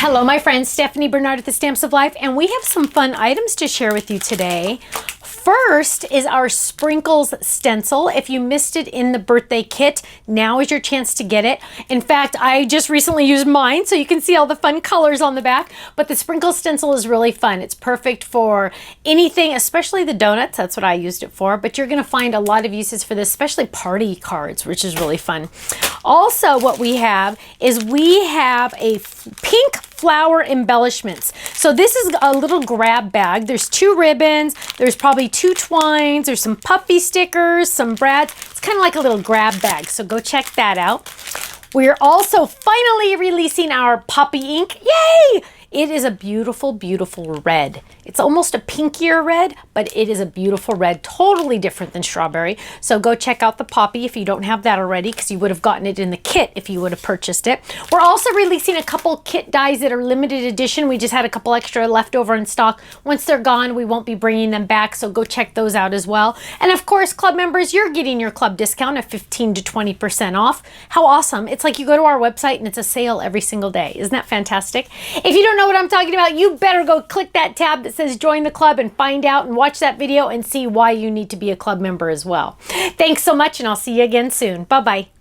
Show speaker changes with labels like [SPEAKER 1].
[SPEAKER 1] Hello, my friend Stephanie Bernard at the Stamps of Life, and we have some fun items to share with you today. First is our Sprinkles Stencil. If you missed it in the birthday kit, now is your chance to get it. In fact, I just recently used mine, so you can see all the fun colors on the back, but the Sprinkles Stencil is really fun. It's perfect for anything, especially the donuts. That's what I used it for, but you're gonna find a lot of uses for this, especially party cards, which is really fun. Also, what we have is we have a pink flower embellishments. So this is a little grab bag. There's 2 ribbons, there's probably 2 twines, there's some puffy stickers, some brads. It's kind of like a little grab bag, so go check that out. We're also finally releasing our poppy ink. Yay! It is a beautiful, beautiful red. It's almost a pinkier red, but it is a beautiful red, totally different than strawberry. So go check out the poppy if you don't have that already, because you would have gotten it in the kit if you would have purchased it. We're also releasing a couple kit dies that are limited edition. We just had a couple extra left over in stock. Once they're gone, we won't be bringing them back, so go check those out as well. And of course, club members, you're getting your club discount of 15 to 20% off. How awesome. It's like you go to our website and it's a sale every single day. Isn't that fantastic? If you don't know what I'm talking about, you better go click that tab that says join the club and find out and watch that video and see why you need to be a club member as well. Thanks so much, and I'll see you again soon. Bye-bye.